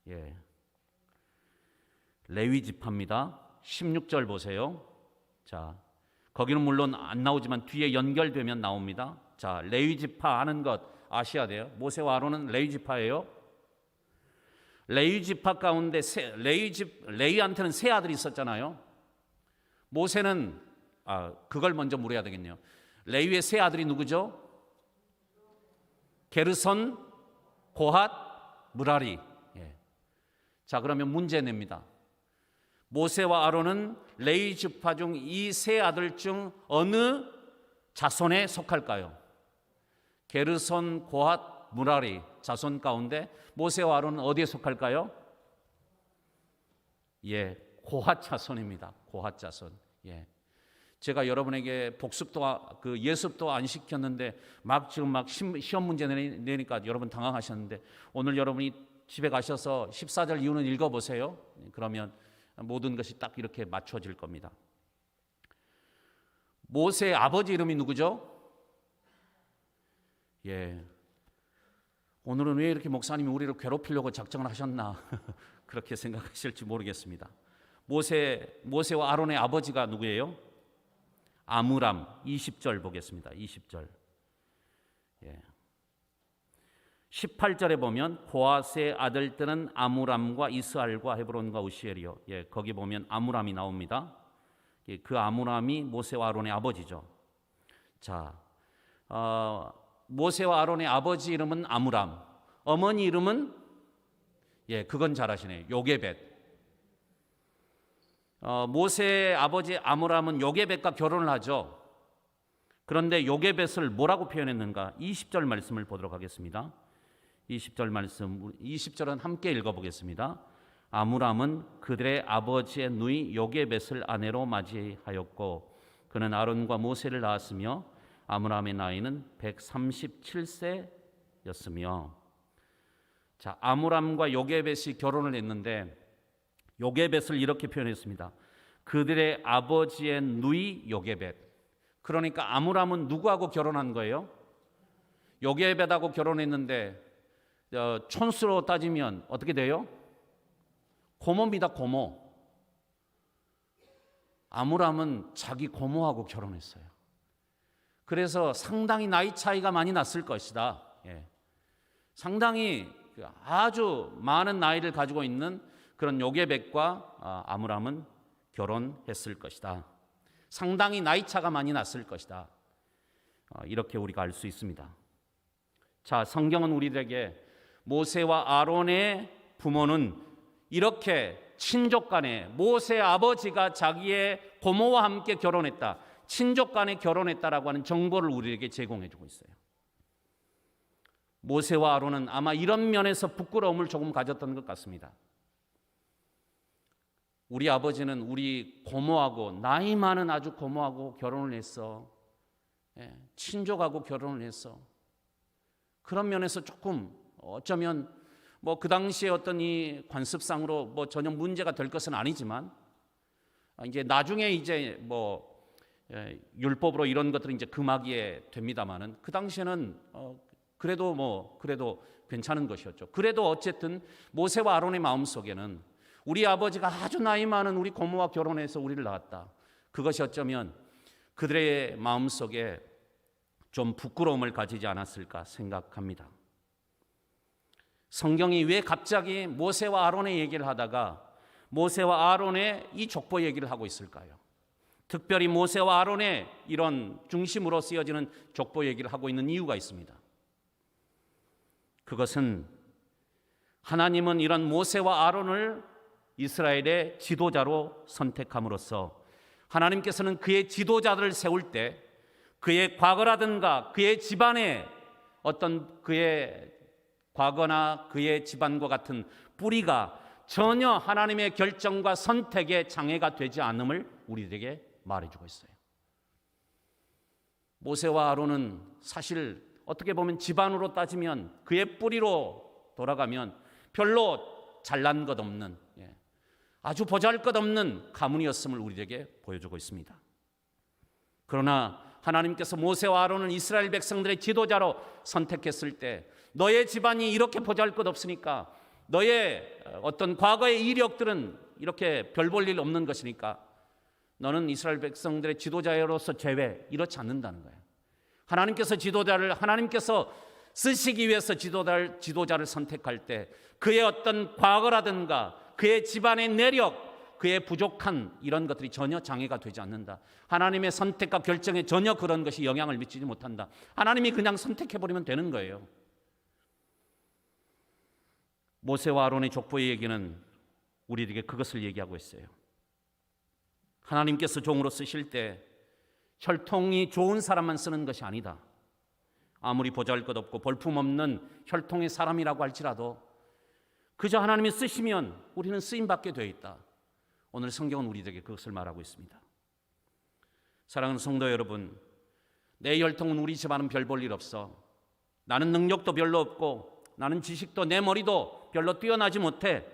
예, 레위 지파입니다. 16절 보세요. 자, 거기는 물론 안 나오지만 뒤에 연결되면 나옵니다. 자, 레위 지파 아는 것 아셔야 돼요. 모세와 아론은 레위 지파예요. 레위 지파 가운데 레위한테는 세 아들이 있었잖아요. 모세는 그걸 먼저 물어야 되겠네요. 레위의 세 아들이 누구죠? 게르손, 고핫, 무라리. 예. 자, 그러면 문제 냅니다. 모세와 아론은 레위 지파 중 이 세 아들 중 어느 자손에 속할까요? 게르손, 고핫, 무라리 자손 가운데 모세와 아론은 어디에 속할까요? 예, 고핫 자손입니다. 고핫 자손. 예. 제가 여러분에게 복습도 그 예습도 안 시켰는데 지금 시험 문제 내니까 여러분 당황하셨는데 오늘 여러분이 집에 가셔서 14절 이유는 읽어보세요. 그러면 모든 것이 딱 이렇게 맞춰질 겁니다. 모세의 아버지 이름이 누구죠? 예. 오늘은 왜 이렇게 목사님이 우리를 괴롭히려고 작정을 하셨나 그렇게 생각하실지 모르겠습니다. 모세와 아론의 아버지가 누구예요? 아므람. 20절 보겠습니다. 20절. 예. 18절에 보면 고핫의 아들들은 아므람과 이스알과 헤브론과 우시엘이요. 예, 거기 보면 아므람이 나옵니다. 예, 그 아므람이 모세와 아론의 아버지죠. 자, 모세와 아론의 아버지 이름은 아므람. 어머니 이름은 그건 잘 아시네요. 요게벳. 모세의 아버지 아므람은 요게벳과 결혼을 하죠. 그런데 요게벳을 뭐라고 표현했는가? 20절 말씀을 보도록 하겠습니다. 20절 말씀, 20절은 함께 읽어보겠습니다. 아므람은 그들의 아버지의 누이 요게벳을 아내로 맞이하였고 그는 아론과 모세를 낳았으며 아므람의 나이는 137세였으며. 자, 아므람과 요게벳이 결혼을 했는데 요게벳을 이렇게 표현했습니다. 그들의 아버지의 누이 요게벳. 그러니까 아므람은 누구하고 결혼한 거예요? 요게벳하고 결혼했는데 촌수로 따지면 어떻게 돼요? 고모입니다. 고모. 아므람은 자기 고모하고 결혼했어요. 그래서 상당히 나이 차이가 많이 났을 것이다. 예. 상당히 아주 많은 나이를 가지고 있는 그런 요게벳과 아므람은 결혼했을 것이다. 상당히 나이 차가 많이 났을 것이다. 이렇게 우리가 알 수 있습니다. 자, 성경은 우리들에게 모세와 아론의 부모는 이렇게 친족 간에 모세 아버지가 자기의 고모와 함께 결혼했다. 친족 간에 결혼했다라고 하는 정보를 우리에게 제공해 주고 있어요. 모세와 아론은 아마 이런 면에서 부끄러움을 조금 가졌던 것 같습니다. 우리 아버지는 우리 고모하고 나이 많은 아주 고모하고 결혼을 했어. 친족하고 결혼을 했어. 그런 면에서 조금 어쩌면 뭐 그 당시에 어떤 이 관습상으로 뭐 전혀 문제가 될 것은 아니지만 이제 나중에 이제 뭐 율법으로 이런 것들은 이제 금하게 됩니다만은 그 당시에는 그래도 괜찮은 것이었죠. 그래도 어쨌든 모세와 아론의 마음 속에는 우리 아버지가 아주 나이 많은 우리 고모와 결혼해서 우리를 낳았다. 그것이 어쩌면 그들의 마음 속에 좀 부끄러움을 가지지 않았을까 생각합니다. 성경이 왜 갑자기 모세와 아론의 얘기를 하다가 모세와 아론의 이 족보 얘기를 하고 있을까요? 특별히 모세와 아론의 이런 중심으로 쓰여지는 족보 얘기를 하고 있는 이유가 있습니다. 그것은 하나님은 이런 모세와 아론을 이스라엘의 지도자로 선택함으로써 하나님께서는 그의 지도자들을 세울 때 그의 과거라든가 그의 집안의 어떤 그의 과거나 그의 집안과 같은 뿌리가 전혀 하나님의 결정과 선택에 장애가 되지 않음을 우리들에게 말해주고 있어요. 모세와 아론은 사실 어떻게 보면 집안으로 따지면 그의 뿌리로 돌아가면 별로 잘난 것 없는 아주 보잘것없는 가문이었음을 우리에게 보여주고 있습니다. 그러나 하나님께서 모세와 아론을 이스라엘 백성들의 지도자로 선택했을 때 너의 집안이 이렇게 보잘것없으니까 너의 어떤 과거의 이력들은 이렇게 별 볼 일 없는 것이니까 너는 이스라엘 백성들의 지도자로서 제외, 이렇지 않는다는 거예요. 하나님께서 쓰시기 위해서 지도자를 선택할 때 그의 어떤 과거라든가 그의 집안의 내력, 그의 부족한 이런 것들이 전혀 장애가 되지 않는다. 하나님의 선택과 결정에 전혀 그런 것이 영향을 미치지 못한다. 하나님이 그냥 선택해버리면 되는 거예요. 모세와 아론의 족보의 얘기는 우리에게 그것을 얘기하고 있어요. 하나님께서 종으로 쓰실 때 혈통이 좋은 사람만 쓰는 것이 아니다. 아무리 보잘것없고 볼품없는 혈통의 사람이라고 할지라도 그저 하나님이 쓰시면 우리는 쓰임받게 되어 있다. 오늘 성경은 우리에게 그것을 말하고 있습니다. 사랑하는 성도 여러분, 내 혈통은 우리 집안은 별 볼 일 없어. 나는 능력도 별로 없고 나는 지식도 내 머리도 별로 뛰어나지 못해.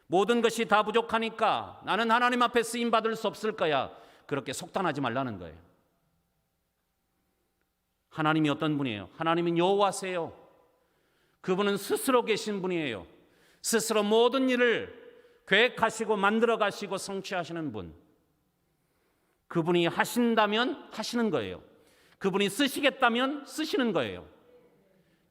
모든 것이 다 부족하니까 나는 하나님 앞에 쓰임받을 수 없을 거야. 그렇게 속단하지 말라는 거예요. 하나님이 어떤 분이에요? 하나님은 여호와세요. 그분은 스스로 계신 분이에요. 스스로 모든 일을 계획하시고 만들어 가시고 성취하시는 분. 그분이 하신다면 하시는 거예요. 그분이 쓰시겠다면 쓰시는 거예요.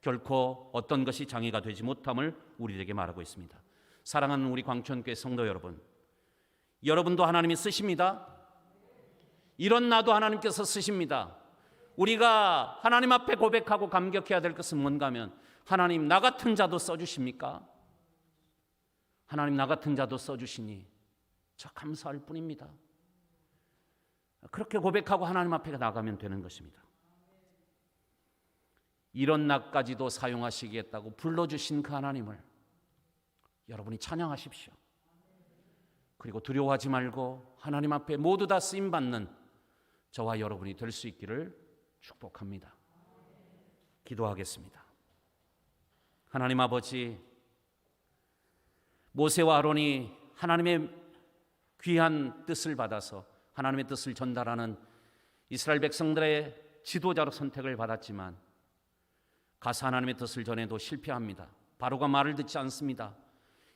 결코 어떤 것이 장애가 되지 못함을 우리에게 말하고 있습니다. 사랑하는 우리 광천교회 성도 여러분, 여러분도 하나님이 쓰십니다. 이런 나도 하나님께서 쓰십니다. 우리가 하나님 앞에 고백하고 감격해야 될 것은 뭔가 하면, 하나님 나 같은 자도 써주십니까? 하나님 나 같은 자도 써주시니 저 감사할 뿐입니다. 그렇게 고백하고 하나님 앞에 나가면 되는 것입니다. 이런 나까지도 사용하시겠다고 불러주신 그 하나님을 여러분이 찬양하십시오. 그리고 두려워하지 말고 하나님 앞에 모두 다 쓰임받는 저와 여러분이 될 수 있기를 축복합니다. 기도하겠습니다. 하나님 아버지, 모세와 아론이 하나님의 귀한 뜻을 받아서 하나님의 뜻을 전달하는 이스라엘 백성들의 지도자로 선택을 받았지만 가서 하나님의 뜻을 전해도 실패합니다. 바로가 말을 듣지 않습니다.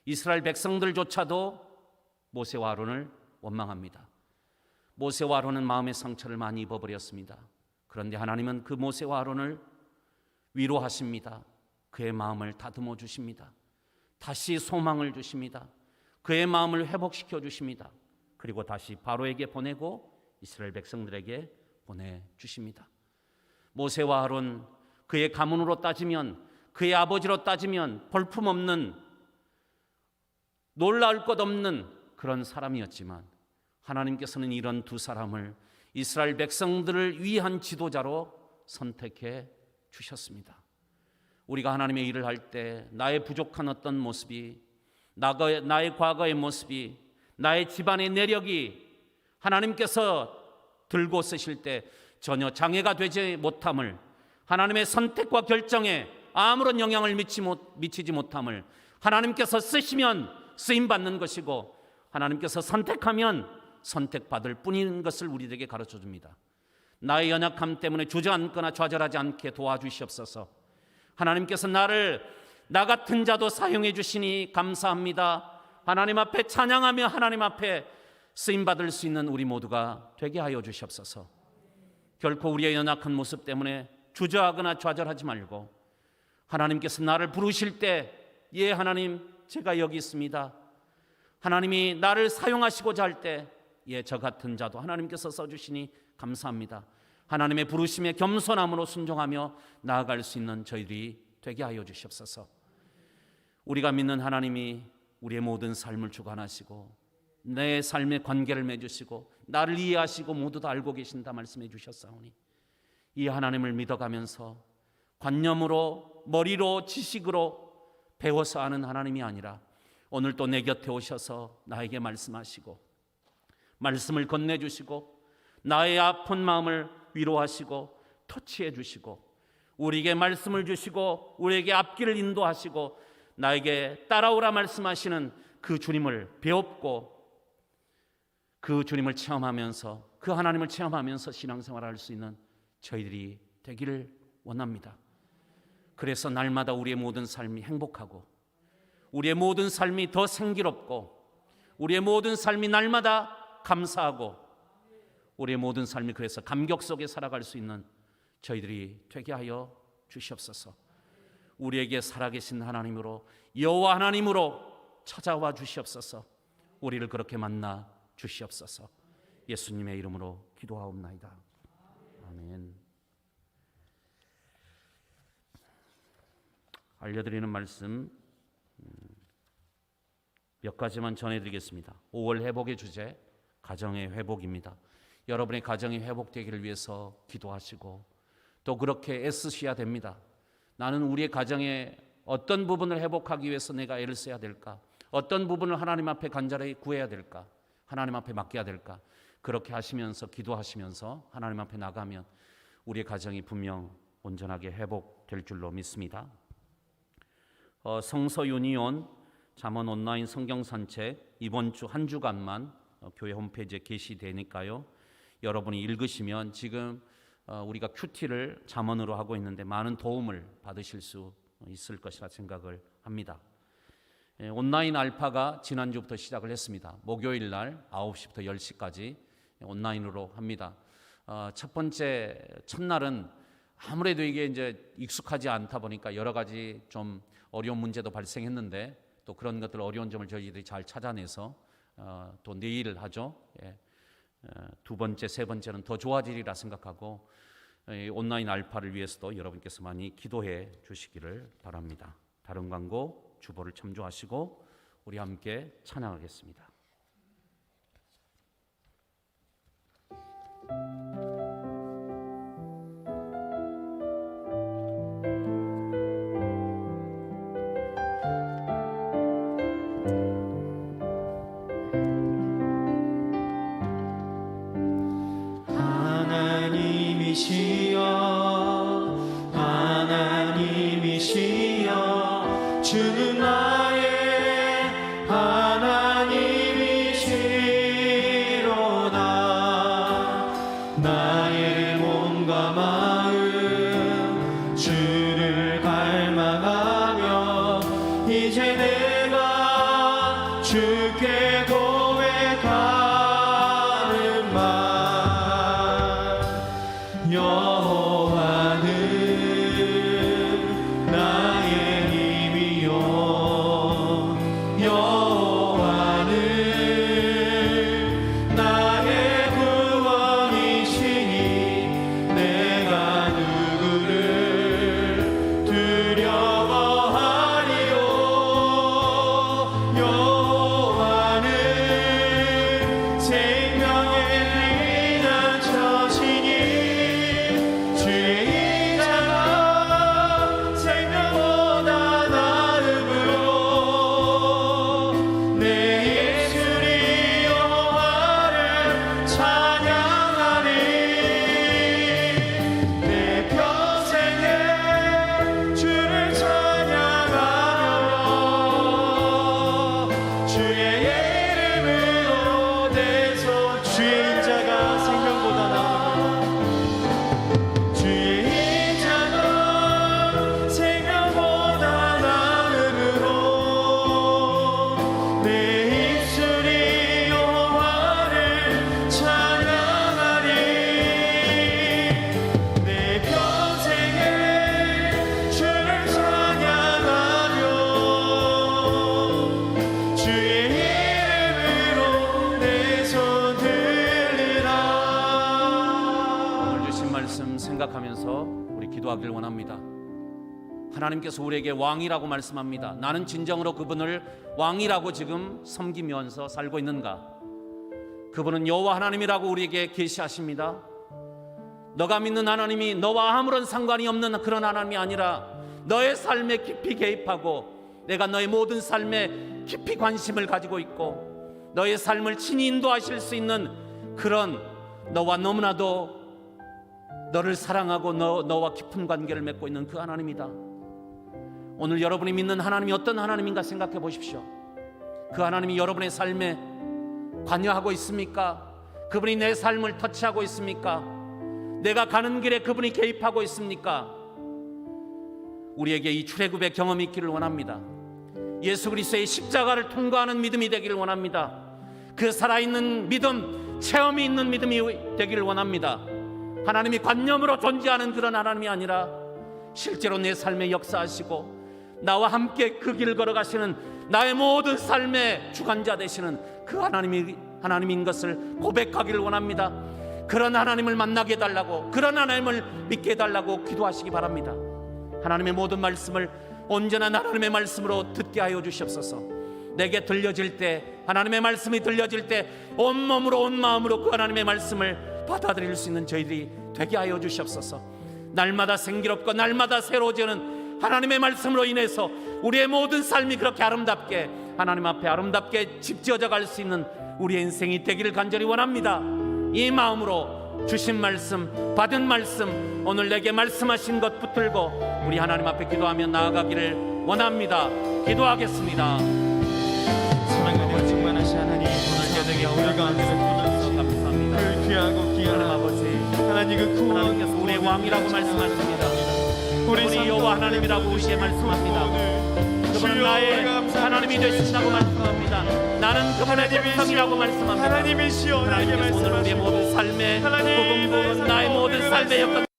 이스라엘 백성들조차도 모세와 아론을 원망합니다. 모세와 아론은 마음의 상처를 많이 입어버렸습니다. 그런데 하나님은 그 모세와 아론을 위로하십니다. 그의 마음을 다듬어 주십니다. 다시 소망을 주십니다. 그의 마음을 회복시켜 주십니다. 그리고 다시 바로에게 보내고 이스라엘 백성들에게 보내주십니다. 모세와 아론, 그의 가문으로 따지면, 그의 아버지로 따지면 볼품없는, 놀라울 것 없는 그런 사람이었지만 하나님께서는 이런 두 사람을 이스라엘 백성들을 위한 지도자로 선택해 주셨습니다. 우리가 하나님의 일을 할 때 나의 부족한 어떤 모습이, 나의 과거의 모습이, 나의 집안의 내력이 하나님께서 들고 쓰실 때 전혀 장애가 되지 못함을, 하나님의 선택과 결정에 아무런 영향을 미치지 못함을, 하나님께서 쓰시면 쓰임받는 것이고 하나님께서 선택하면 선택받을 뿐인 것을 우리에게 가르쳐 줍니다. 나의 연약함 때문에 주저앉거나 좌절하지 않게 도와주시옵소서. 하나님께서 나를 나 같은 자도 사용해 주시니 감사합니다. 하나님 앞에 찬양하며 하나님 앞에 쓰임받을 수 있는 우리 모두가 되게 하여 주시옵소서. 결코 우리의 연약한 모습 때문에 주저하거나 좌절하지 말고 하나님께서 나를 부르실 때, 예 하나님 제가 여기 있습니다. 하나님이 나를 사용하시고자 할 때, 예 저 같은 자도 하나님께서 써주시니 감사합니다. 하나님의 부르심에 겸손함으로 순종하며 나아갈 수 있는 저희들이 되게 하여 주시옵소서. 우리가 믿는 하나님이 우리의 모든 삶을 주관하시고 내 삶의 관계를 맺으시고 나를 이해하시고 모두 다 알고 계신다 말씀해 주셨사오니, 이 하나님을 믿어가면서 관념으로, 머리로, 지식으로 배워서 아는 하나님이 아니라 오늘 또 내 곁에 오셔서 나에게 말씀하시고 말씀을 건네주시고 나의 아픈 마음을 위로하시고 터치해 주시고 우리에게 말씀을 주시고 우리에게 앞길을 인도하시고 나에게 따라오라 말씀하시는 그 주님을 배웠고 그 주님을 체험하면서, 그 하나님을 체험하면서 신앙생활을 할 수 있는 저희들이 되기를 원합니다. 그래서 날마다 우리의 모든 삶이 행복하고 우리의 모든 삶이 더 생기롭고 우리의 모든 삶이 날마다 감사하고 우리의 모든 삶이 그래서 감격 속에 살아갈 수 있는 저희들이 되게 하여 주시옵소서. 우리에게 살아계신 하나님으로, 여호와 하나님으로 찾아와 주시옵소서. 우리를 그렇게 만나 주시옵소서. 예수님의 이름으로 기도하옵나이다. 아멘. 알려드리는 말씀 몇 가지만 전해드리겠습니다. 5월 회복의 주제, 가정의 회복입니다. 여러분의 가정이 회복되기를 위해서 기도하시고 또 그렇게 애쓰셔야 됩니다. 나는 우리의 가정의 어떤 부분을 회복하기 위해서 내가 애를 써야 될까? 어떤 부분을 하나님 앞에 간절히 구해야 될까? 하나님 앞에 맡겨야 될까? 그렇게 하시면서 기도하시면서 하나님 앞에 나가면 우리의 가정이 분명 온전하게 회복될 줄로 믿습니다. 성서 유니온 잠언 온라인 성경 산책 이번 주 한 주간만 교회 홈페이지에 게시되니까요. 여러분이 읽으시면 지금 우리가 큐티를 잠언으로 하고 있는데 많은 도움을 받으실 수 있을 것이라 생각을 합니다. 온라인 알파가 지난주부터 시작을 했습니다. 목요일 날 9시부터 10시까지 온라인으로 합니다. 첫 번째 첫날은 아무래도 이게 이제 익숙하지 않다 보니까 여러 가지 좀 어려운 문제도 발생했는데 또 그런 것들 어려운 점을 저희들이 잘 찾아내서 또 내일 하죠. 두 번째, 세 번째는 더 좋아지리라 생각하고 온라인 알파를 위해서도 여러분께서 많이 기도해 주시기를 바랍니다. 다른 광고 주보를 참조하시고 우리 함께 찬양하겠습니다. 하나님이시여 주는 나의 하나님이시로다. 나의 몸과 마음 주를 갈망하며 이제 내가 주께 고백하는 말 여호와는 나의 힘이요 여호와는 나의 구원이시니 내가 누구를 두려워하리요. 여호와는 생명의 피난처시니 주의 인자가 생명보다 나음으로 내 예수리 여호와를 찬양하리. 내 평생에 주를 찬양하며 주의 이름으로 내 손 주의 인자가 생명보다 나음으로 주의 인자가 생명보다 나음으로 내 입술이 여호와를 찬양하리. 내 평생에 주를 찬양하며 주의 이름으로 내 손 들리라. 오늘 주신 말씀 생각하면서 우리 기도하길 원합니다. 하나님께서 우리에게 왕이라고 말씀합니다. 나는 진정으로 그분을 왕이라고 지금 섬기면서 살고 있는가? 그분은 여호와 하나님이라고 우리에게 계시하십니다. 너가 믿는 하나님이 너와 아무런 상관이 없는 그런 하나님이 아니라 너의 삶에 깊이 개입하고 내가 너의 모든 삶에 깊이 관심을 가지고 있고 너의 삶을 친히 인도하실 수 있는 그런 너와 너무나도 너를 사랑하고 너와 깊은 관계를 맺고 있는 그 하나님이다. 오늘 여러분이 믿는 하나님이 어떤 하나님인가 생각해 보십시오. 그 하나님이 여러분의 삶에 관여하고 있습니까? 그분이 내 삶을 터치하고 있습니까? 내가 가는 길에 그분이 개입하고 있습니까? 우리에게 이 출애굽의 경험이 있기를 원합니다. 예수 그리스도의 십자가를 통과하는 믿음이 되기를 원합니다. 그 살아있는 믿음, 체험이 있는 믿음이 되기를 원합니다. 하나님이 관념으로 존재하는 그런 하나님이 아니라 실제로 내 삶에 역사하시고 나와 함께 그 길을 걸어가시는 나의 모든 삶의 주관자 되시는 그 하나님인 것을 고백하기를 원합니다. 그런 하나님을 만나게 해달라고, 그런 하나님을 믿게 해달라고 기도하시기 바랍니다. 하나님의 모든 말씀을 온전한 하나님의 말씀으로 듣게 하여 주시옵소서. 내게 들려질 때, 하나님의 말씀이 들려질 때 온몸으로 온 마음으로 그 하나님의 말씀을 받아들일 수 있는 저희들이 되게 하여 주시옵소서. 날마다 생기롭고 날마다 새로워지는 하나님의 말씀으로 인해서 우리의 모든 삶이 그렇게 아름답게 하나님 앞에 아름답게 집지어져 갈 수 있는 우리의 인생이 되기를 간절히 원합니다. 이 마음으로 주신 말씀, 받은 말씀, 오늘 내게 말씀하신 것 붙들고 우리 하나님 앞에 기도하며 나아가기를 원합니다. 기도하겠습니다. 사랑하는 충만하신 하나님, 오늘 저녁에 우리 가운데서 주셔서 감사합니다. 그 귀하고 귀한 아버지 하나님, 그 구원 하나님께서 우리의 왕이라고 말씀하십니다. 우리 여호와 하나님이라고 우리에게 말씀합니다. 그분은 나의 하나님이 되신다고 말씀합니다. 나는 그분의 백성이라고 말씀합니다. 하나님이시여 나에게 하나님께서 오늘 우리의 말씀하시고 모든 삶의 하나님, 복음부은 나의 모든 삶의 역사